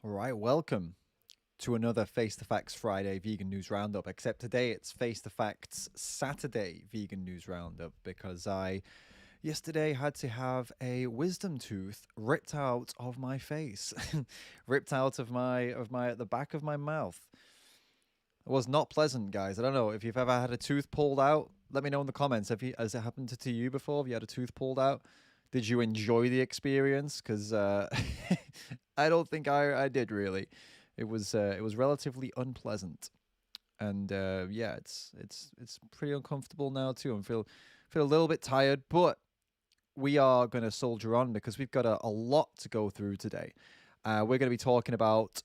All right, welcome to another Face the Facts Friday Vegan News Roundup. Except today it's Face the Facts Saturday Vegan News Roundup because I yesterday had to have a wisdom tooth ripped out of my face, ripped out of my at the back of my mouth. It was not pleasant, guys. I don't know if you've ever had a tooth pulled out. Let me know in the comments. Has it happened to you before? Have you had a tooth pulled out? Did you enjoy the experience? Because I don't think I did really. It was relatively unpleasant, and yeah, it's pretty uncomfortable now too. I feel a little bit tired, but we are going to soldier on because we've got a lot to go through today. We're going to be talking about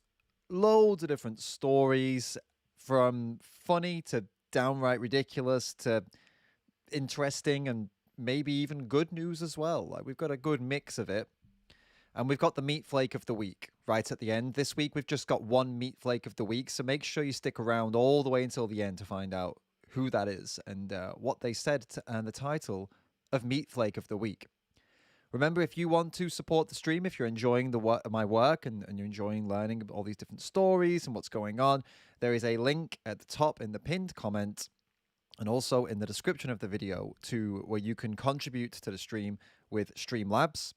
loads of different stories, from funny to downright ridiculous to interesting and maybe even good news as well. Like we've got a good mix of it. And we've got the meat flake of the week right at the end. This week we've just got one meat flake of the week, so make sure you stick around all the way until the end to find out who that is and what they said and the title of meat flake of the week. Remember, if you want to support the stream, if you're enjoying my work and you're enjoying learning all these different stories and what's going on, there is a link at the top in the pinned comment and also in the description of the video to where you can contribute to the stream with Streamlabs.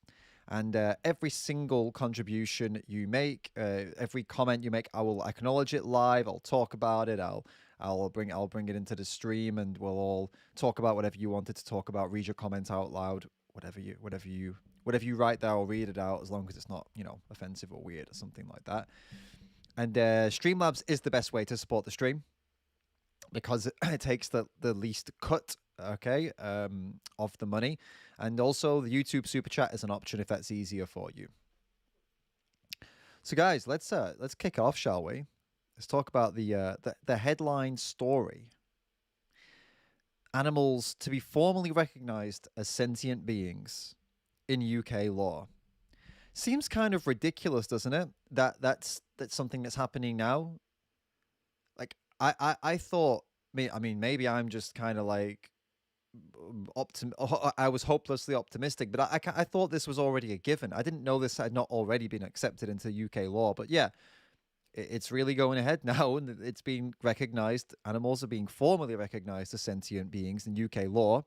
And every single contribution you make, every comment you make, I will acknowledge it live. I'll talk about it. I'll bring it into the stream, and we'll all talk about whatever you wanted to talk about. Read your comment out loud, whatever you write there. I'll read it out as long as it's not offensive or weird or something like that. And Streamlabs is the best way to support the stream because it takes the least cut, okay, of the money. And also the YouTube super chat is an option if that's easier for you. So guys, let's kick off, shall we? Let's talk about the headline story. Animals to be formally recognized as sentient beings in UK law. Seems kind of ridiculous, doesn't it? That's something that's happening now. Like I thought, I mean, maybe I'm just kind of like I was hopelessly optimistic, but I thought this was already a given. I didn't know this had not already been accepted into UK law, but yeah, it's really going ahead now, and it's being recognized. Animals are being formally recognized as sentient beings in UK law.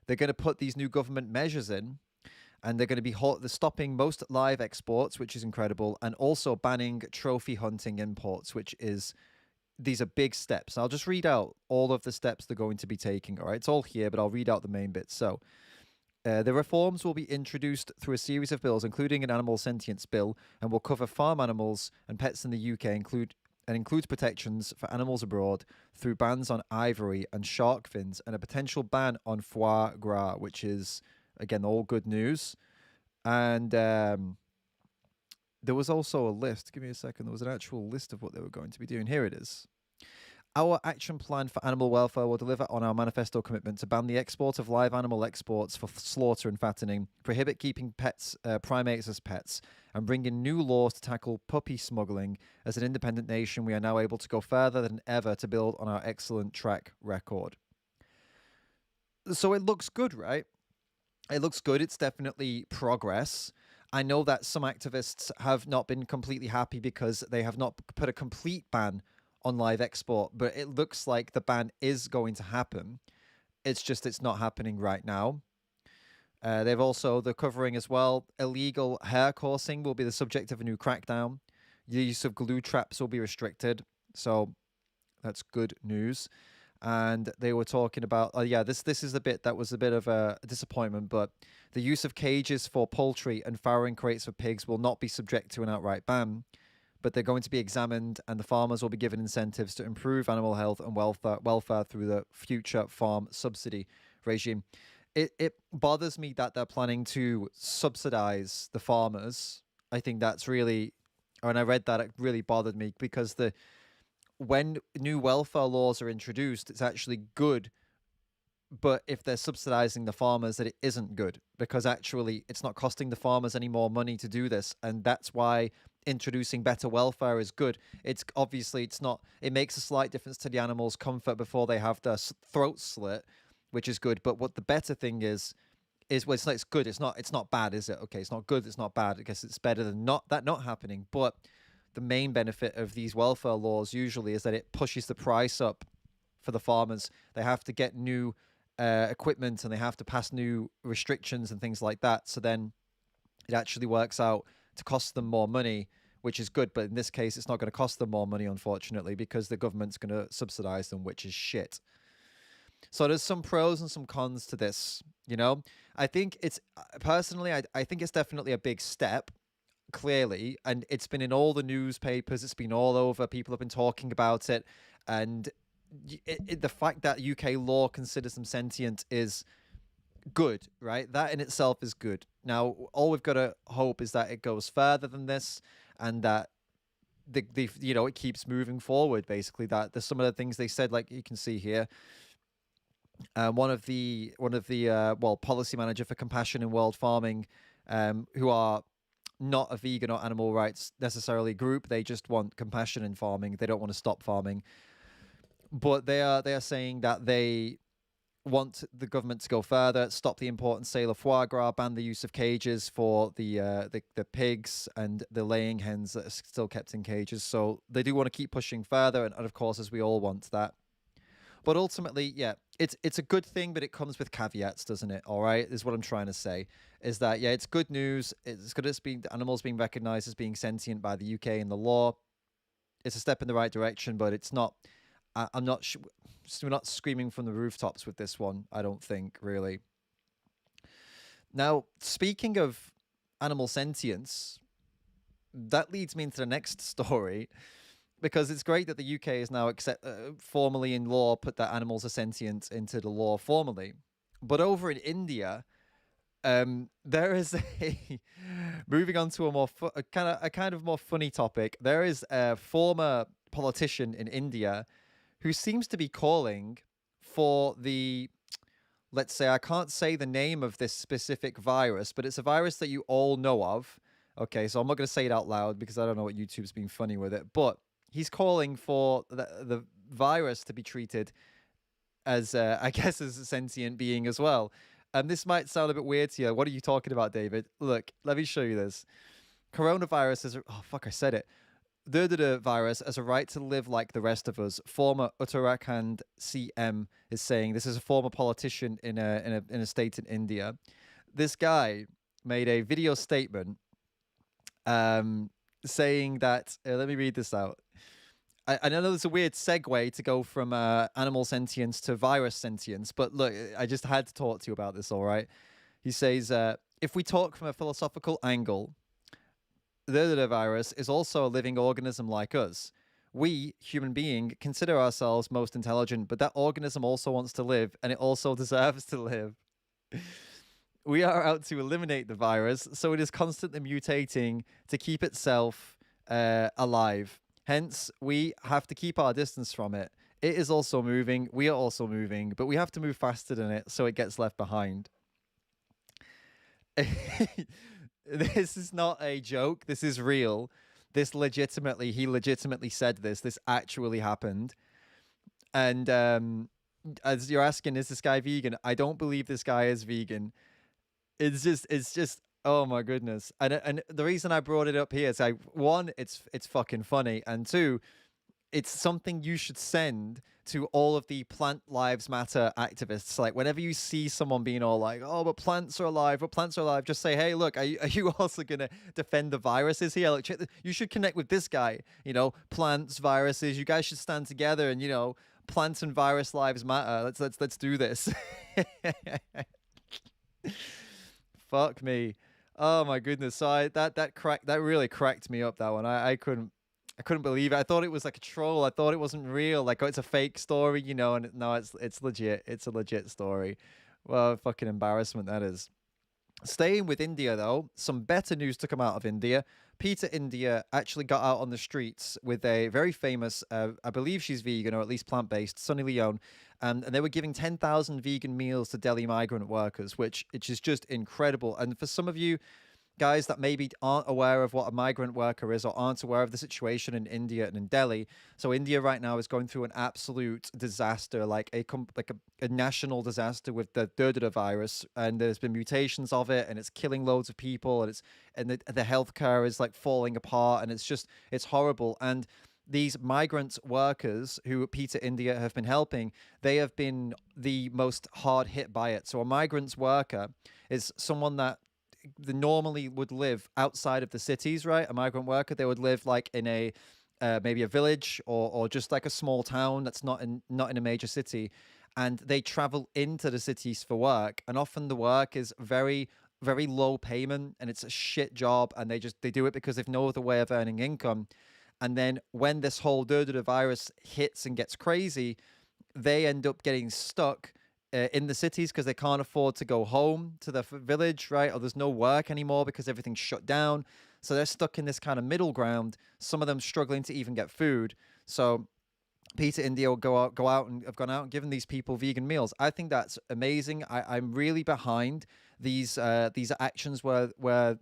They're going to put these new government measures in, and they're going to be they're stopping most live exports, which is incredible, and also banning trophy hunting imports, which is these are big steps. I'll just read out all of the steps they're going to be taking. All right, it's all here, but I'll read out the main bits. So, the reforms will be introduced through a series of bills, including an animal sentience bill, and will cover farm animals and pets in the UK, includes protections for animals abroad through bans on ivory and shark fins, and a potential ban on foie gras, which is again all good news. And there was also a list. Give me a second. There was an actual list of what they were going to be doing. Here it is. Our action plan for animal welfare will deliver on our manifesto commitment to ban the export of live animal exports for slaughter and fattening, prohibit keeping primates as pets, and bring in new laws to tackle puppy smuggling. As an independent nation, we are now able to go further than ever to build on our excellent track record. So it looks good, right? It looks good. It's definitely progress. I know that some activists have not been completely happy because they have not put a complete ban on live export, but it looks like the ban is going to happen. It's just it's not happening right now. They're covering as well. Illegal hair coursing will be the subject of a new crackdown. The use of glue traps will be restricted. So that's good news. And they were talking about, this is the bit that was a bit of a disappointment, but the use of cages for poultry and farrowing crates for pigs will not be subject to an outright ban, but they're going to be examined, and the farmers will be given incentives to improve animal health and welfare through the future farm subsidy regime. It bothers me that they're planning to subsidize the farmers. I think that's really, when I read that, it really bothered me because when new welfare laws are introduced, it's actually good. But if they're subsidizing the farmers, that it isn't good because actually it's not costing the farmers any more money to do this. And that's why introducing better welfare is good. It's obviously it's not, it makes a slight difference to the animals' comfort before they have their throat slit, which is good. But what the better thing is well, it's good. It's not bad, is it? Okay, it's not good. It's not bad. I guess it's better than not happening. But the main benefit of these welfare laws usually is that it pushes the price up for the farmers. They have to get new equipment and they have to pass new restrictions and things like that. So then it actually works out to cost them more money, which is good. But in this case, it's not going to cost them more money, unfortunately, because the government's going to subsidize them, which is shit. So there's some pros and some cons to this. I think it's personally, I think it's definitely a big step, clearly, and it's been in all the newspapers. It's been all over. People have been talking about it, and the fact that UK law considers them sentient is good, right? That in itself is good. Now, all we've got to hope is that it goes further than this, and that the it keeps moving forward. Basically, that there's some of the things they said, like you can see here. One of the policy manager for Compassion in World Farming, who are not a vegan or animal rights necessarily group. They just want compassion in farming. They don't want to stop farming, but they are saying that they want the government to go further, stop the import and sale of foie gras, ban the use of cages for the pigs and the laying hens that are still kept in cages. So they do want to keep pushing further, and of course, as we all want that. But ultimately, yeah, it's a good thing, but it comes with caveats, doesn't it? All right, is what I'm trying to say. Is that, yeah, it's good news. It's good as being animals being recognized as being sentient by the UK and the law. It's a step in the right direction, but it's not. I'm not. We're not screaming from the rooftops with this one. I don't think, really. Now, speaking of animal sentience, that leads me into the next story, because it's great that the UK is now formally in law put that animals are sentient into the law formally. But over in India, there is a moving on to a kind of more funny topic. There is a former politician in India who seems to be calling for the, let's say, I can't say the name of this specific virus, but it's a virus that you all know of. Okay, so I'm not going to say it out loud because I don't know what YouTube's being funny with it, but he's calling for the virus to be treated as, I guess, as a sentient being as well. This might sound a bit weird to you. What are you talking about, David? Look, let me show you this. Coronavirus is... Oh, fuck, I said it. The virus has a right to live like the rest of us. Former Uttarakhand CM is saying, this is a former politician in a state in India. This guy made a video statement saying that... let me read this out. I know there's a weird segue to go from animal sentience to virus sentience, but look, I just had to talk to you about this, all right? He says, if we talk from a philosophical angle, the virus is also a living organism like us. We, human being, consider ourselves most intelligent, but that organism also wants to live, and it also deserves to live. We are out to eliminate the virus, so it is constantly mutating to keep itself alive. Hence, we have to keep our distance from it. It is also moving, we are also moving, but we have to move faster than it so it gets left behind. This is not a joke, this is real. He legitimately said this. This actually happened. And as you're asking, is this guy vegan? I don't believe this guy is vegan. It's just oh my goodness. And the reason I brought it up here is one, it's fucking funny, and two, it's something you should send to all of the Plant Lives Matter activists. Like, whenever you see someone being all like, oh, but plants are alive, just say, hey, look, are you also going to defend the viruses here? Look, you should connect with this guy, plants, viruses, you guys should stand together and, plants and virus lives matter. Let's do this. Fuck me. Oh my goodness. So that really cracked me up, that one. I couldn't believe it. I thought it was like a troll. I thought it wasn't real. Like, oh, it's a fake story, and no, it's legit. It's a legit story. Well, fucking embarrassment that is. Staying with India, though, some better news to come out of India. Peter India actually got out on the streets with a very famous, I believe she's vegan or at least plant-based, Sunny Leone, and they were giving 10,000 vegan meals to Delhi migrant workers, which is just incredible. And for some of you, guys that maybe aren't aware of what a migrant worker is, or aren't aware of the situation in India and in Delhi. So India right now is going through an absolute disaster, like a national disaster with the Durdada virus, and there's been mutations of it, and it's killing loads of people, and the healthcare is like falling apart, and it's horrible. And these migrant workers who PETA India have been helping, they have been the most hard hit by it. So a migrant worker is someone that normally would live outside of the cities, right? A migrant worker, they would live like in a maybe a village, or just like a small town that's not in a major city, and they travel into the cities for work, and often the work is very low payment, and it's a shit job, and they do it because they've no other way of earning income. And then when this whole Durdada virus hits and gets crazy, they end up getting stuck in the cities because they can't afford to go home to the village, right? Or there's no work anymore because everything's shut down. So they're stuck in this kind of middle ground. Some of them struggling to even get food. So PETA India will go out and have gone out and given these people vegan meals. I think that's amazing. I'm really behind these actions where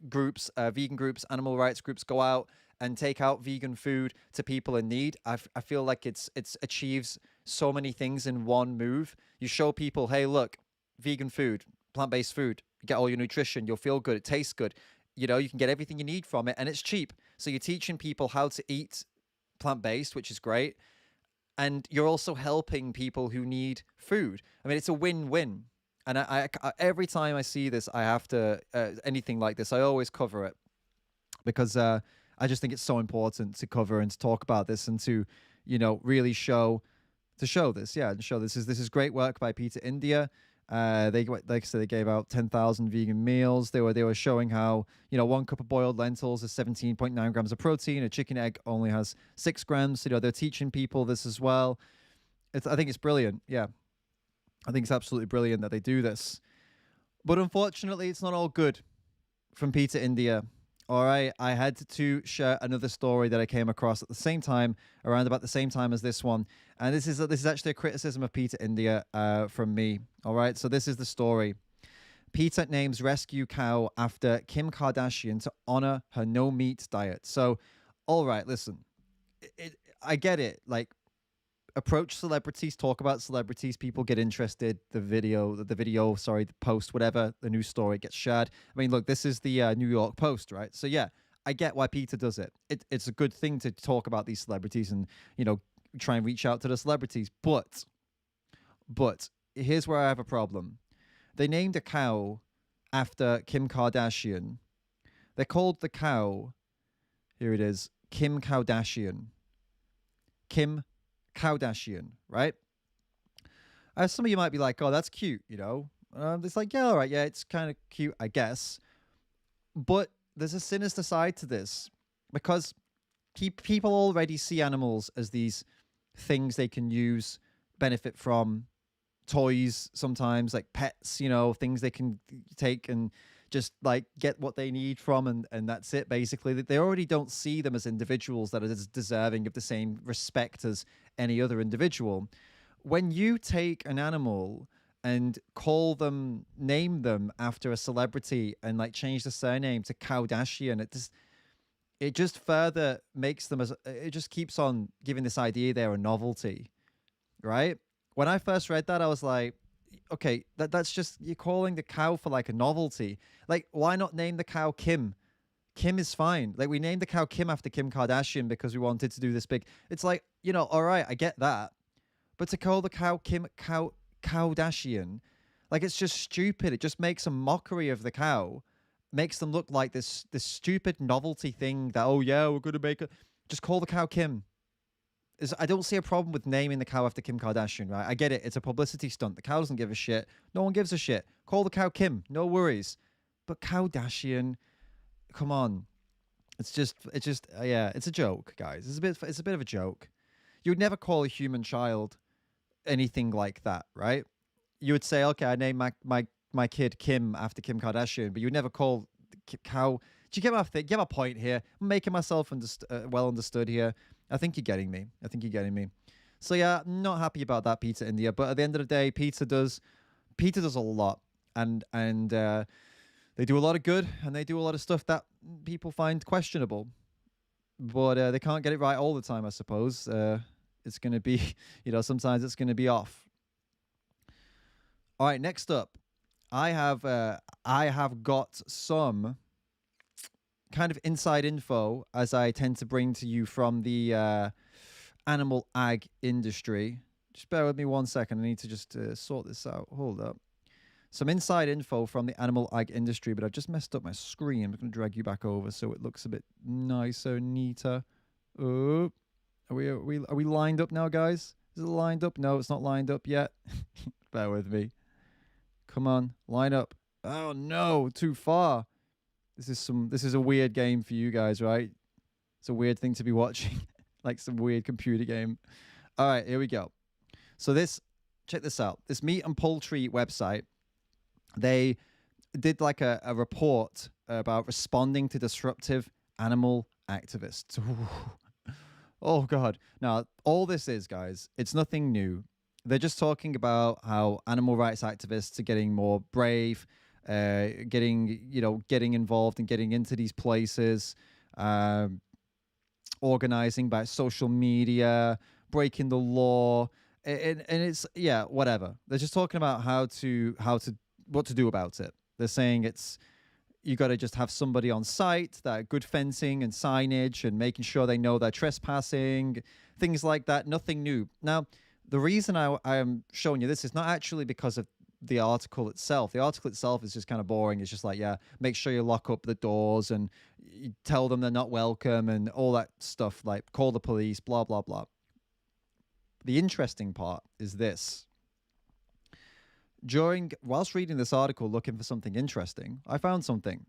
groups, vegan groups, animal rights groups go out and take out vegan food to people in need. I feel like it's achieves so many things in one move. You show people, hey, look, vegan food, plant-based food, you get all your nutrition, you'll feel good, it tastes good. You know, you can get everything you need from it, and it's cheap. So you're teaching people how to eat plant-based, which is great. And you're also helping people who need food. I mean, it's a win-win. And I every time I see this, I have to, anything like this, I always cover it, because I just think it's so important to cover and to talk about this, and to, really show this. Yeah, and show this is great work by PETA India. They, like I said, they gave out 10,000 vegan meals. They were showing how, 1 cup of boiled lentils is 17.9 grams of protein. A chicken egg only has 6 grams. They're teaching people this as well. I think it's brilliant. Yeah, I think it's absolutely brilliant that they do this. But unfortunately, it's not all good from PETA India. All right, I had to share another story that I came across at the same time, around about the same time as this one, and this is actually a criticism of PETA India from me. All right, so this is the story. PETA names rescue cow after Kim Kardashian to honor her no meat diet. So, all right, listen, I get it. Like, approach celebrities, talk about celebrities, people get interested, the post, whatever, the news story gets shared. I mean, look, this is the New York Post, right? So yeah, I get why PETA does it. It's a good thing to talk about these celebrities and, try and reach out to the celebrities. But here's where I have a problem. They named a cow after Kim Kardashian. They called the cow, here it is, Kim Kardashian. Kim Kardashian, right? Some of you might be like, oh, that's cute, it's like, yeah, all right, yeah, it's kind of cute, I guess. But there's a sinister side to this, because people already see animals as these things they can use, benefit from, toys sometimes, like pets, things they can take and just like get what they need from, and that's it, basically. They already don't see them as individuals that are as deserving of the same respect as any other individual. When you take an animal and name them after a celebrity, and like change the surname to Kardashian, it just further makes them it just keeps on giving this idea they're a novelty, right? When I first read that, I was like, okay, that's just, you're calling the cow for like a novelty. Like, why not name the cow Kim? Kim is fine. Like, we named the cow Kim after Kim Kardashian because we wanted to do this big. It's like, all right, I get that. But to call the cow Kim Kardashian, like, it's just stupid. It just makes a mockery of the cow. Makes them look like this stupid novelty thing that, oh yeah, we're gonna make it. Just call the cow Kim. I don't see a problem with naming the cow after Kim Kardashian, right? I get it. It's a publicity stunt. The cow doesn't give a shit. No one gives a shit. Call the cow Kim. No worries. But Kardashian, come on. It's just, yeah, it's a joke, guys. It's a bit of a joke. You would never call a human child anything like that, right? You would say, okay, I named my kid Kim after Kim Kardashian, but you would never call the cow. Do you get my thing? Get my point here? I'm making myself well understood here. I think you're getting me. So yeah, I'm not happy about that, PETA India. But at the end of the day, PETA does a lot, and They do a lot of good, and they do a lot of stuff that people find questionable. But they can't get it right all the time, I suppose. It's going to be, sometimes it's going to be off. All right, next up, I have got some kind of inside info, as I tend to bring to you from the animal ag industry. Just bear with me 1 second. I need to just sort this out. Hold up. Some inside info from the animal ag industry, but I've just messed up my screen. I'm going to drag you back over so it looks a bit nicer, neater. Oh, are we lined up now, guys? Is it lined up? No, it's not lined up yet. Bear with me. Come on, line up. Oh no, too far. This is a weird game for you guys, right? It's a weird thing to be watching, like some weird computer game. All right, here we go. So check this out. This meat and poultry website, they did like a report about responding to disruptive animal activists. Oh God. Now, all this is, guys, it's nothing new. They're just talking about how animal rights activists are getting more brave, getting involved and getting into these places, organizing by social media, breaking the law, and it's whatever. They're just talking about what to do about it. They're saying you got to just have somebody on site, that good fencing and signage and making sure they know they're trespassing, things like that. Nothing new. Now, the reason I am showing you this is not actually because of the article itself. The article itself is just kind of boring. It's just like, make sure you lock up the doors and you tell them they're not welcome and all that stuff, like call the police, blah, blah, blah. The interesting part is this. Whilst reading this article, looking for something interesting, I found something.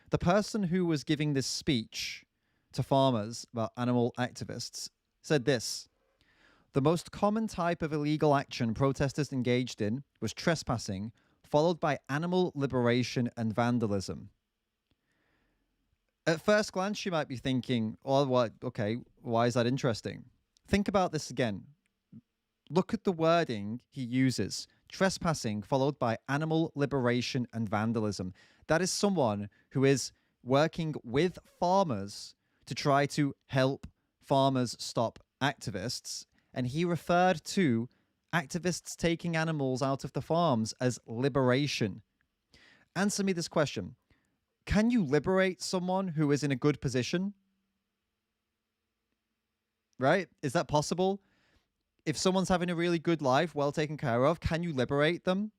The person who was giving this speech to farmers about animal activists said this: the most common type of illegal action protesters engaged in was trespassing, followed by animal liberation and vandalism. At first glance, you might be thinking, oh, what? Okay, why is that interesting? Think about this again. Look at the wording he uses. Trespassing followed by animal liberation and vandalism. That is someone who is working with farmers to try to help farmers stop activists. And he referred to activists taking animals out of the farms as liberation. Answer me this question. Can you liberate someone who is in a good position? Right? Is that possible? If someone's having a really good life, well taken care of, can you liberate them?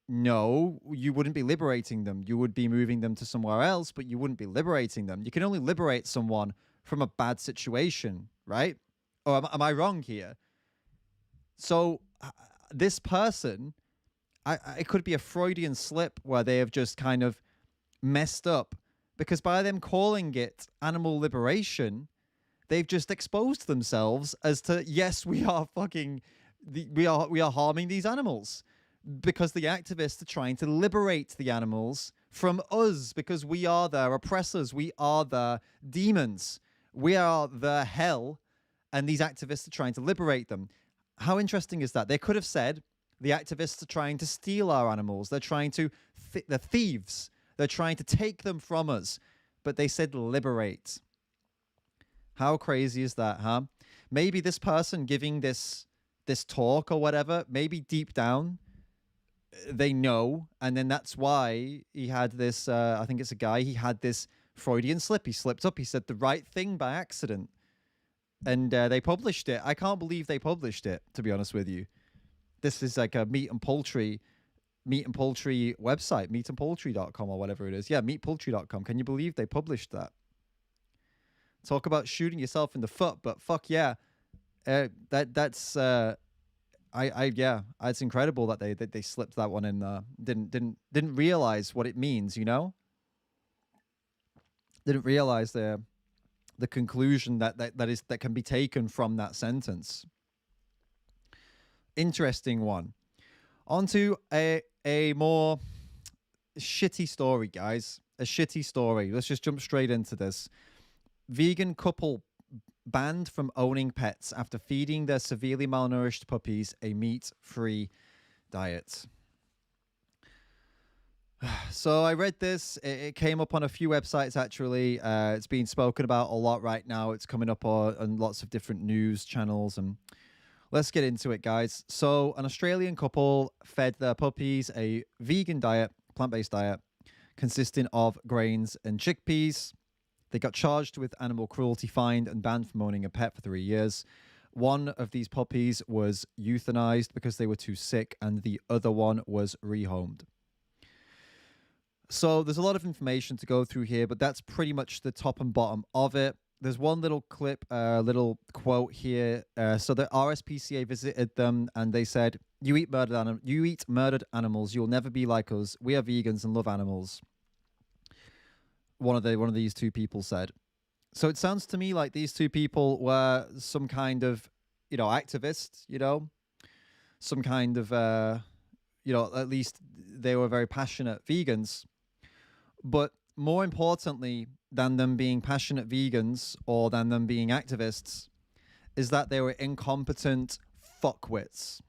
No, you wouldn't be liberating them. You would be moving them to somewhere else, but you wouldn't be liberating them. You can only liberate someone from a bad situation, right? Or am I wrong here? So this person, it could be a Freudian slip where they have just kind of messed up, because by them calling it animal liberation, they've just exposed themselves as to, yes, we are harming these animals, because the activists are trying to liberate the animals from us, because we are their oppressors, we are their demons, we are their hell, and these activists are trying to liberate them. How interesting is that? They could have said the activists are trying to steal our animals, they're trying to, they're thieves, they're trying to take them from us, but they said liberate. How crazy is that, huh? Maybe this person giving this talk or whatever, maybe deep down, they know, and then that's why he had this, I think it's a guy, he had this Freudian slip. He slipped up, he said the right thing by accident. And they published it. I can't believe they published it, to be honest with you. This is like a meat and poultry website, meatandpoultry.com or whatever it is. Yeah, meatpoultry.com. Can you believe they published that? Talk about shooting yourself in the foot, but fuck yeah, that's it's incredible that they slipped that one in there. Didn't realize what it means, you know. Didn't realize the conclusion that can be taken from that sentence. Interesting one. On to a more shitty story, guys. A shitty story. Let's just jump straight into this. Vegan couple banned from owning pets after feeding their severely malnourished puppies a meat-free diet. So I read this. It came up on a few websites actually. It's being spoken about a lot right now. It's coming up on lots of different news channels, and let's get into it, guys. So an Australian couple fed their puppies a vegan diet, plant-based diet, consisting of grains and chickpeas. They got charged with animal cruelty, fined, and banned from owning a pet for 3 years. One of these puppies was euthanized because they were too sick, and the other one was rehomed. So there's a lot of information to go through here, but that's pretty much the top and bottom of it. There's one little clip, little quote here. So the RSPCA visited them, and they said, "You eat murdered animals. You'll never be like us. We are vegans and love animals." One of these two people said. So it sounds to me like these two people were some kind of, activists. Some kind of, at least they were very passionate vegans. But more importantly than them being passionate vegans or than them being activists is that they were incompetent fuckwits.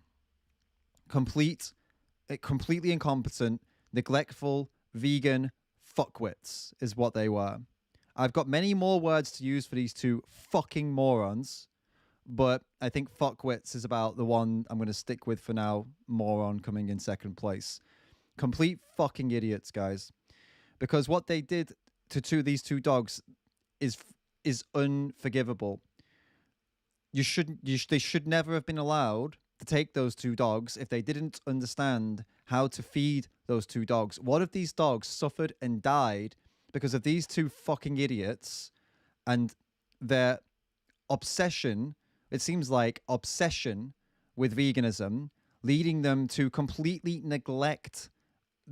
Completely incompetent, neglectful, vegan fuckwits is what they were. I've got many more words to use for these two fucking morons, but I think fuckwits is about the one I'm going to stick with for now. Moron coming in second place. Complete fucking idiots, guys. Because what they did to these two dogs is unforgivable. They should never have been allowed to take those two dogs if they didn't understand how to feed those two dogs. What if these dogs suffered and died because of these two fucking idiots and their obsession? It seems like obsession with veganism, leading them to completely neglect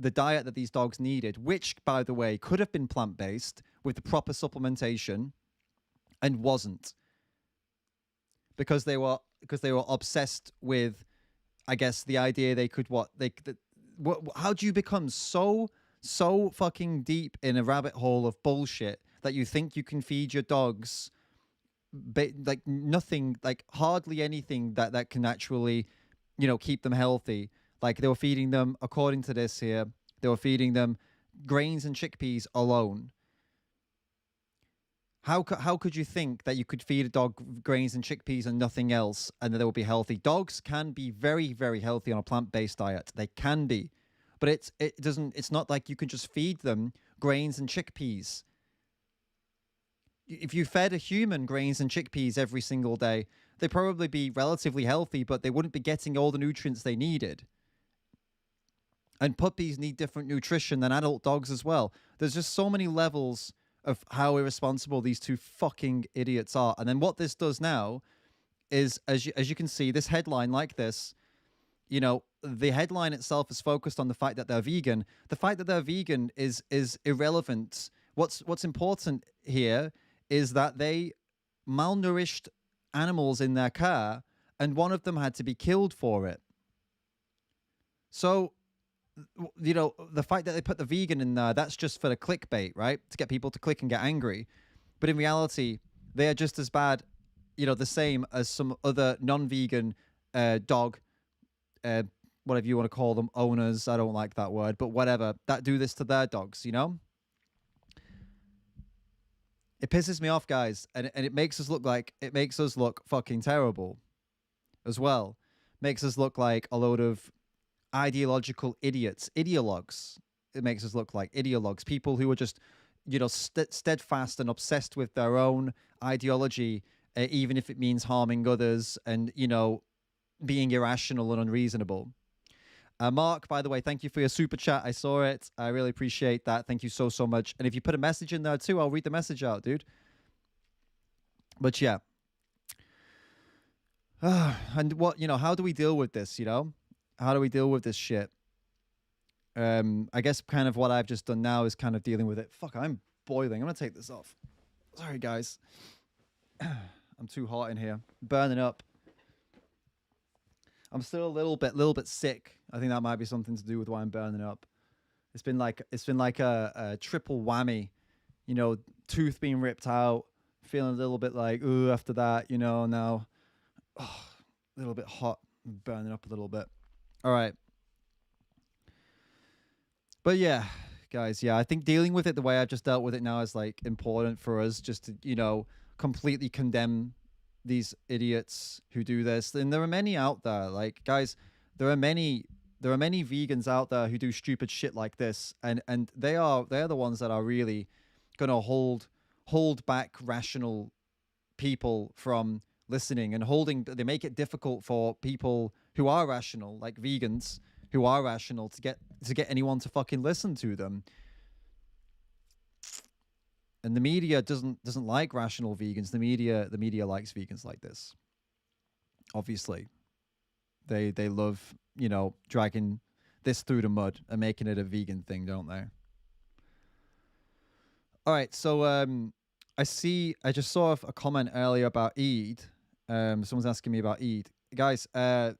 the diet that these dogs needed, which, by the way, could have been plant-based with the proper supplementation and wasn't, because they were obsessed with, I guess, the idea they could how do you become so fucking deep in a rabbit hole of bullshit that you think you can feed your dogs like nothing, like hardly anything that can actually, keep them healthy? Like they were feeding them, according to this here, they were feeding them grains and chickpeas alone. How could you think that you could feed a dog grains and chickpeas and nothing else and that they will be healthy? Dogs can be very, very healthy on a plant-based diet. They can be. But it's not like you can just feed them grains and chickpeas. If you fed a human grains and chickpeas every single day, they'd probably be relatively healthy, but they wouldn't be getting all the nutrients they needed. And puppies need different nutrition than adult dogs as well. There's just so many levels of how irresponsible these two fucking idiots are. And then what this does now is, as you can see, this headline like this, the headline itself is focused on the fact that they're vegan. The fact that they're vegan is irrelevant. What's important here is that they malnourished animals in their care, and one of them had to be killed for it. So, the fact that they put the vegan in there, that's just for the clickbait, right? To get people to click and get angry. But in reality, they are just as bad, the same as some other non-vegan dog, whatever you want to call them, owners. I don't like that word, but whatever, that do this to their dogs, It pisses me off, guys, and it makes us look fucking terrible as well. Makes us look like a load of ideological idiots, ideologues. It makes us look like ideologues, people who are just, steadfast and obsessed with their own ideology, even if it means harming others and, being irrational and unreasonable. Mark, by the way, thank you for your super chat. I saw it. I really appreciate that. Thank you so much. And if you put a message in there too, I'll read the message out, dude. But yeah. And how do we deal with this, How do we deal with this shit? I guess kind of what I've just done now is kind of dealing with it. Fuck, I'm boiling. I'm going to take this off. Sorry, guys. I'm too hot in here. Burning up. I'm still a little bit sick. I think that might be something to do with why I'm burning up. It's been like a triple whammy, tooth being ripped out, feeling a little bit like, ooh, after that, now, a little bit hot, burning up a little bit. All right. But yeah, guys, yeah, I think dealing with it the way I've just dealt with it now is like important for us just to, completely condemn these idiots who do this. And there are many out there, like guys, there are many vegans out there who do stupid shit like this, and they're the ones that are really gonna hold back rational people from listening, and holding they make it difficult for people who are rational, like vegans who are rational, to get anyone to fucking listen to them. And the media doesn't like rational vegans. The media likes vegans like this. Obviously, they love, dragging this through the mud and making it a vegan thing, don't they? All right, so I just saw a comment earlier about Eid. Someone's asking me about Eid. Guys, the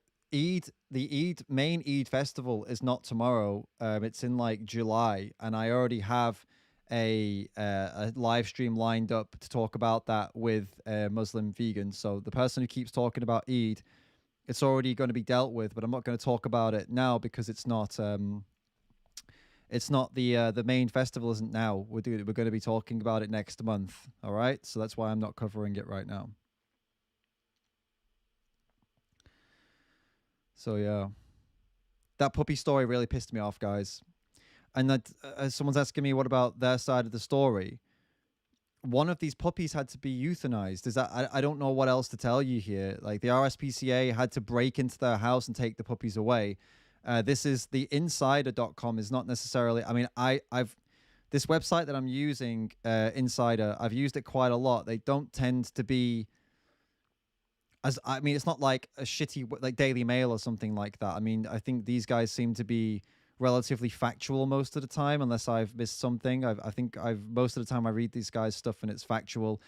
main Eid festival is not tomorrow. It's in like July, and I already have a live stream lined up to talk about that with Muslim vegans. So the person who keeps talking about Eid, it's already going to be dealt with, but I'm not going to talk about it now because it's not the main festival isn't now. We're going to be talking about it next month. All right, so that's why I'm not covering it right now. So yeah, that puppy story really pissed me off, guys. And that someone's asking me what about their side of the story. One of these puppies had to be euthanized. Is that I don't know what else to tell you here. Like the RSPCA had to break into their house and take the puppies away. This is the insider.com is not necessarily. I mean, I've this website that I'm using, Insider. I've used it quite a lot. They don't tend to be it's not like a shitty like Daily Mail or something like that. I mean, I think these guys seem to be relatively factual most of the time, unless I've missed something. I think most of the time I read these guys' stuff and it's factual.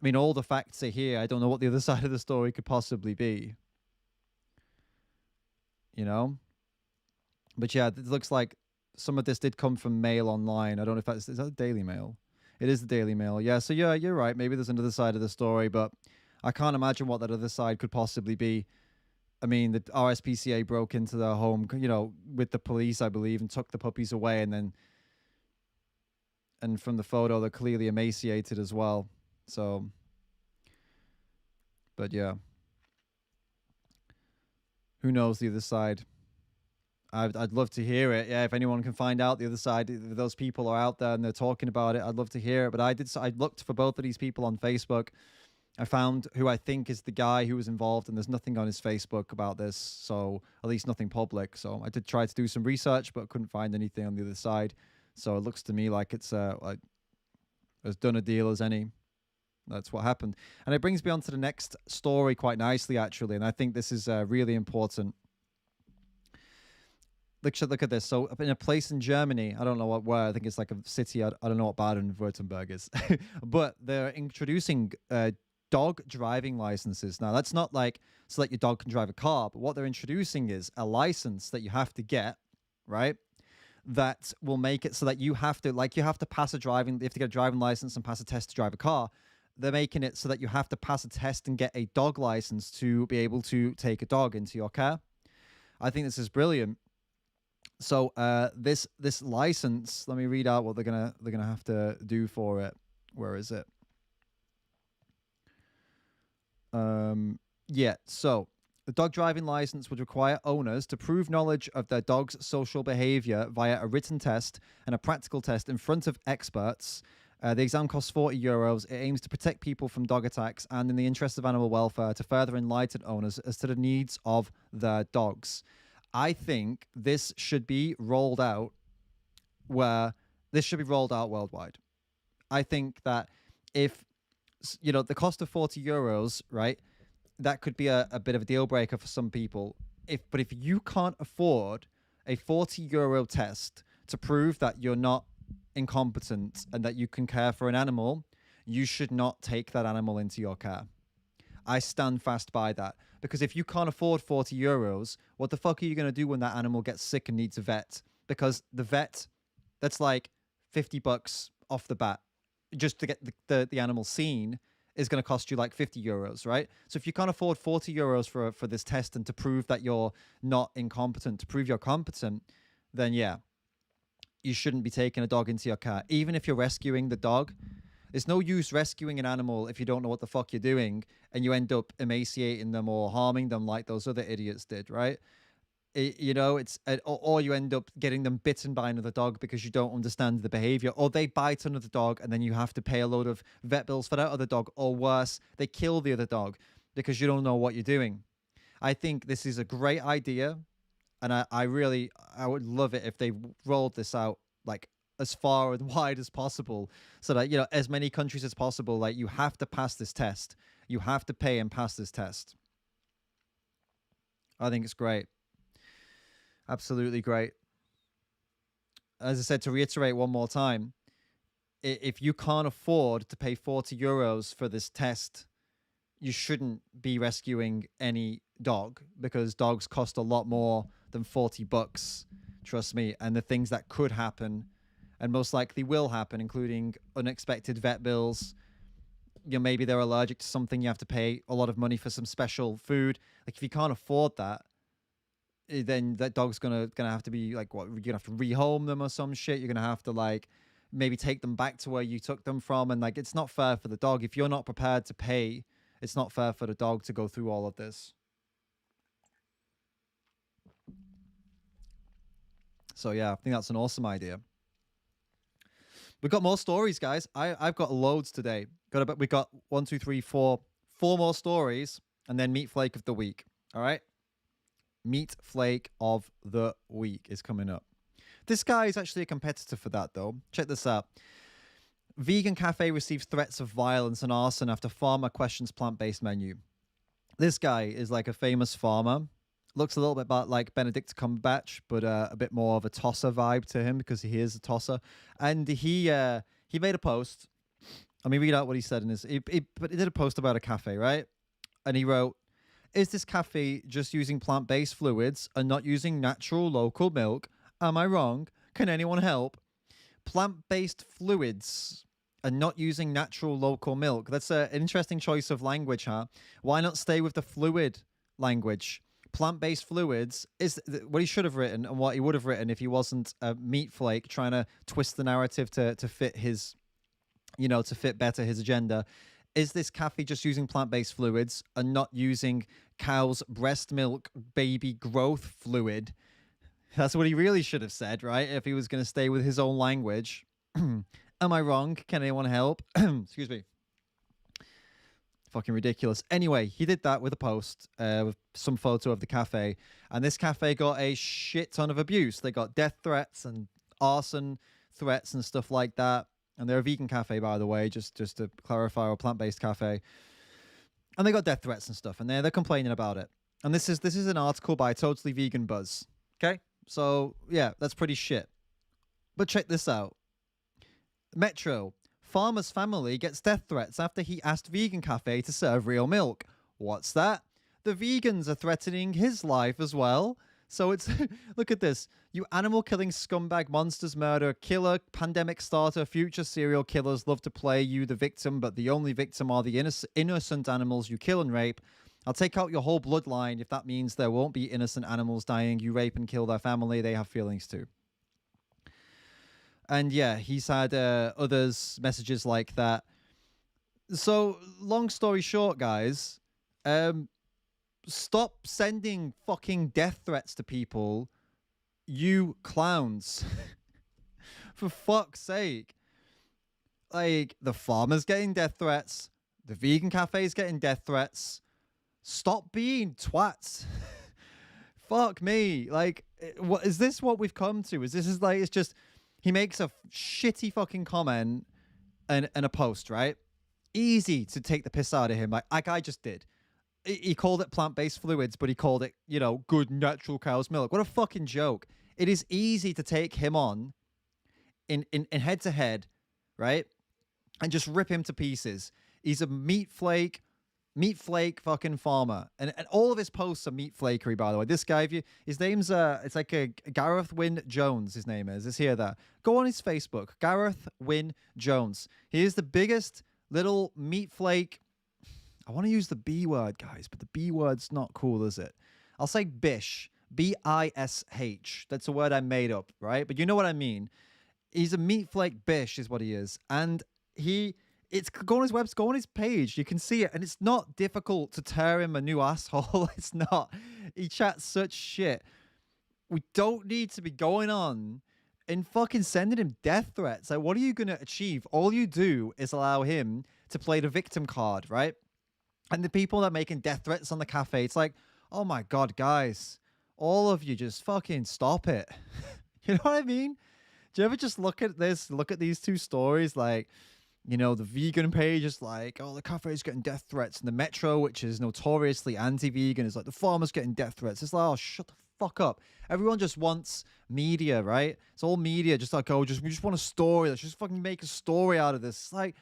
I mean, all the facts are here. I don't know what the other side of the story could possibly be. You know? But yeah, it looks like some of this did come from Mail Online. I don't know if is that Daily Mail? It is the Daily Mail. Yeah, so yeah, you're right. Maybe there's another side of the story, but I can't imagine what that other side could possibly be. I mean, the RSPCA broke into their home, with the police, I believe, and took the puppies away. And from the photo, they're clearly emaciated as well. So, but yeah, who knows the other side? I'd love to hear it. Yeah, if anyone can find out the other side, if those people are out there and they're talking about it, I'd love to hear it. But I looked for both of these people on Facebook. I found who I think is the guy who was involved, and there's nothing on his Facebook about this, so at least nothing public. So I did try to do some research, but couldn't find anything on the other side. So it looks to me like it's like as done a deal as any. That's what happened. And it brings me on to the next story quite nicely, actually, and I think this is really important. Look at this. So in a place in Germany, I don't know where, I think it's like a city, I don't know what Baden-Württemberg is, but they're introducing dog driving licenses. Now, that's not like so that your dog can drive a car, but what they're introducing is a license that you have to get, right? That will make it so that you have to pass you have to get a driving license and pass a test to drive a car. They're making it so that you have to pass a test and get a dog license to be able to take a dog into your care. I think this is brilliant. So this license, let me read out what they're gonna have to do for it. Where is it? Yeah, so the dog driving license would require owners to prove knowledge of their dog's social behavior via a written test and a practical test in front of experts. The exam costs €40. It aims to protect people from dog attacks and, in the interest of animal welfare, to further enlighten owners as to the needs of their dogs. I think this should be rolled out worldwide. I think that if the cost of €40, right, that could be a bit of a deal breaker for some people. But if you can't afford a €40 test to prove that you're not incompetent and that you can care for an animal, you should not take that animal into your care. I stand fast by that, because if you can't afford €40, what the fuck are you going to do when that animal gets sick and needs a vet? Because the vet, that's like $50 off the bat just to get the animal seen, is going to cost you like €50, right? So if you can't afford €40 for this test and to prove that you're not incompetent, to prove you're competent, then yeah, you shouldn't be taking a dog into your car, even if you're rescuing the dog. It's no use rescuing an animal if you don't know what the fuck you're doing and you end up emaciating them or harming them like those other idiots did, right? Or you end up getting them bitten by another dog because you don't understand the behavior, or they bite another dog and then you have to pay a load of vet bills for that other dog, or worse, they kill the other dog because you don't know what you're doing. I think this is a great idea, and I would love it if they rolled this out like as far and wide as possible, so that as many countries as possible, like, you have to pass this test, you have to pay and pass this test. I think it's great, absolutely great. As I said, to reiterate one more time, if you can't afford to pay 40 euros for this test, you shouldn't be rescuing any dog, because dogs cost a lot more than 40 bucks. Trust me. And the things that could happen and most likely will happen, including unexpected vet bills. Maybe they're allergic to something. You have to pay a lot of money for some special food. Like, if you can't afford that, then that dog's gonna have to be like, what, you're gonna have to rehome them or some shit. You're gonna have to, like, maybe take them back to where you took them from. And, like, it's not fair for the dog. If you're not prepared to pay, it's not fair for the dog to go through all of this. So yeah, I think that's an awesome idea. We've got more stories, guys. I've got loads today. We got 1, 2, 3, 4 more stories, and then meat flake of the week. All right, meat flake of the week is coming up. This guy is actually a competitor for that, though. Check this out. Vegan cafe receives threats of violence and arson after farmer questions plant-based menu. This guy is like a famous farmer. Looks a little bit like Benedict Cumberbatch, but a bit more of a tosser vibe to him, because he is a tosser. And he made a post. Let me read out what he said in his. But he did a post about a cafe, right? And he wrote, "Is this cafe just using plant-based fluids and not using natural local milk? Am I wrong? Can anyone help? Plant-based fluids and not using natural local milk." That's an interesting choice of language, huh? Why not stay with the fluid language? Plant-based fluids is what he should have written, and what he would have written if he wasn't a meat flake trying to twist the narrative to fit his, to fit better his agenda. Is this cafe just using plant-based fluids and not using cow's breast milk baby growth fluid? That's what he really should have said, right? If he was going to stay with his own language. Am I wrong? Can anyone help? Excuse me. Fucking ridiculous. Anyway, he did that with a post with some photo of the cafe, and this cafe got a shit ton of abuse. They got death threats and arson threats and stuff like that. And they're a vegan cafe, by the way, just to clarify, or a plant-based cafe. And they got death threats and stuff, and they're complaining about it. And this is an article by Totally Vegan Buzz. Okay, so yeah, that's pretty shit. But check this out. Metro. Farmer's family gets death threats after he asked vegan cafe to serve real milk. What's that? The vegans are threatening his life as well. So it's, look at this. You animal killing scumbag, monsters, murder, killer, pandemic starter, future serial killers love to play you the victim, but the only victim are the innocent animals you kill and rape. I'll take out your whole bloodline if that means there won't be innocent animals dying. You rape and kill their family. They have feelings too. And yeah, he's had others messages like that. So long story short, guys, stop sending fucking death threats to people, you clowns. For fuck's sake. Like, the farmer's getting death threats. The vegan cafe's getting death threats. Stop being twats. Fuck me. Like, what is this? What we've come to? It's just, he makes a shitty fucking comment and a post, right? Easy to take the piss out of him, like I just did. He called it plant-based fluids, but he called it, good natural cow's milk. What a fucking joke. It is easy to take him on in head-to-head, right? And just rip him to pieces. He's a meat flake fucking farmer. And all of his posts are meat flakery, by the way. This guy, his name's, it's like a Gareth Wynne Jones, his name is. It's here, that. Go on his Facebook, Gareth Wynne Jones. He is the biggest little meat flake. I want to use the B word, guys, but the B word's not cool, is it? I'll say bish. B-I-S-H. That's a word I made up, right? But you know what I mean. He's a meat flake bish, is what he is, and he. It's go on his website, go on his page. You can see it, and it's not difficult to tear him a new asshole. It's not. He chats such shit. We don't need to be going on and fucking sending him death threats. Like, what are you gonna achieve? All you do is allow him to play the victim card, right? And the people that are making death threats on the cafe, it's like, oh my god, guys, all of you just fucking stop it. You know what I mean? Do you ever just look at this, look at these two stories, like, you know, the vegan page is like, oh, the cafe is getting death threats, and the Metro, which is notoriously anti-vegan, is like, the farmer's getting death threats. It's like, oh, shut the fuck up. Everyone just wants media, right? It's all media, just like, oh, we just want a story. Let's just fucking make a story out of this. It's like,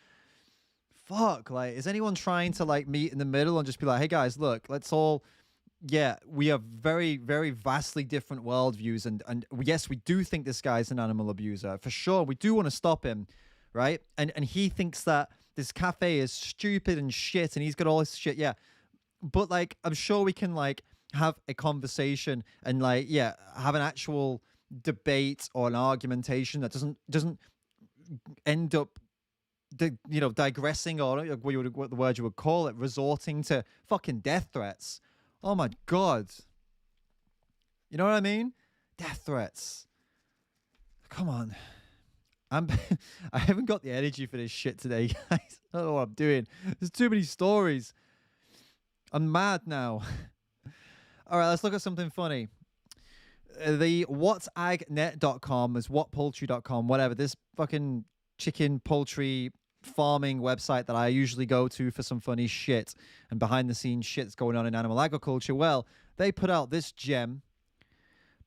fuck, like, is anyone trying to like meet in the middle and just be like, hey guys, look, let's all, yeah, we have very, very vastly different worldviews, and yes, we do think this guy's an animal abuser for sure. We do want to stop him, right? And he thinks that this cafe is stupid and shit, and he's got all this shit, yeah. But like, I'm sure we can like have a conversation and like, yeah, have an actual debate or an argumentation that doesn't end up digressing, or what the word you would call it, resorting to fucking death threats. Oh my god. You know what I mean? Death threats. Come on. I haven't got the energy for this shit today, guys. I don't know what I'm doing. There's too many stories. I'm mad now. All right, let's look at something funny. The whatagnet.com is whatpoultry.com, whatever. This fucking chicken poultry farming website that I usually go to for some funny shit and behind the scenes shit that's going on in animal agriculture. Well, they put out this gem.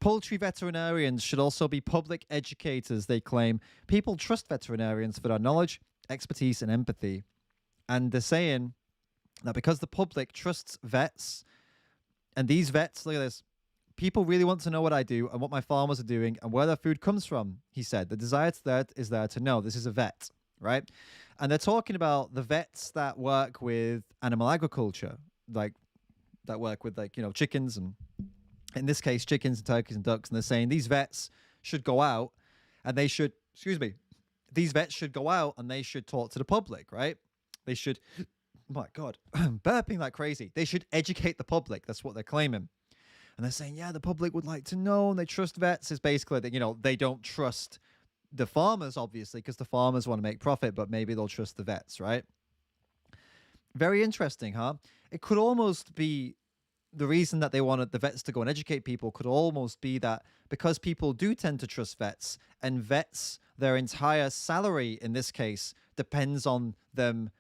Poultry veterinarians should also be public educators, they claim. People trust veterinarians for their knowledge, expertise, and empathy. And they're saying that because the public trusts vets, and these vets, look at this, people really want to know what I do and what my farmers are doing and where their food comes from, he said. The desire is there to know. This is a vet, right? And they're talking about the vets that work with animal agriculture, like that work with like, chickens, and in this case, chickens and turkeys and ducks. And they're saying these vets should go out and they should, these vets should go out and they should talk to the public, right? They should, oh my God, burping like crazy. They should educate the public. That's what they're claiming. And they're saying, yeah, the public would like to know and they trust vets. Is basically that, they don't trust the farmers, obviously, because the farmers want to make profit, but maybe they'll trust the vets, right? Very interesting, huh? It could almost be the reason that they wanted the vets to go and educate people could almost be that because people do tend to trust vets, and vets, their entire salary in this case depends on them,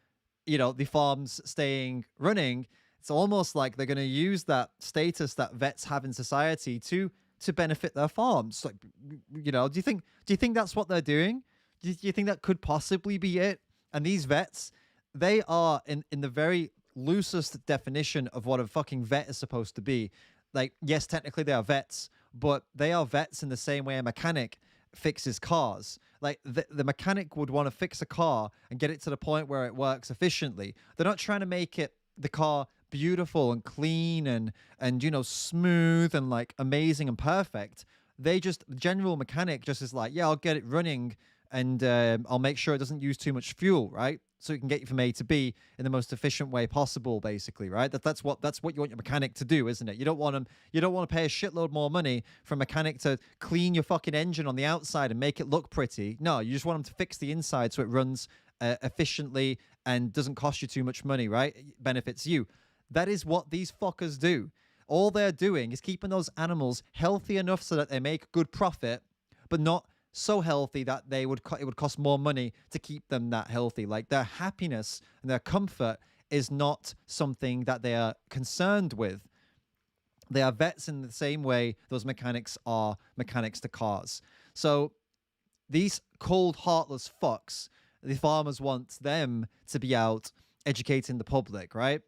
the farms staying running. It's almost like they're going to use that status that vets have in society to benefit their farms. Like, do you think that's what they're doing? Do you think that could possibly be it? And these vets, they are in the very loosest definition of what a fucking vet is supposed to be. Like, yes, technically they are vets, but they are vets in the same way a mechanic fixes cars. Like the mechanic would want to fix a car and get it to the point where it works efficiently. They're not trying to make the car beautiful and clean and smooth and like amazing and perfect. The general mechanic just is like, yeah, I'll get it running and I'll make sure it doesn't use too much fuel, right? So it can get you from A to B in the most efficient way possible, basically, right? That's what you want your mechanic to do, isn't it? You don't want to pay a shitload more money for a mechanic to clean your fucking engine on the outside and make it look pretty. No, you just want them to fix the inside so it runs efficiently and doesn't cost you too much money, right? It benefits you. That is what these fuckers do. All they're doing is keeping those animals healthy enough so that they make good profit, but not so healthy that it would cost more money to keep them that healthy. Like, their happiness and their comfort is not something that they are concerned with. They are vets in the same way those mechanics are mechanics to cars. So these cold, heartless fucks, the farmers want them to be out educating the public, right?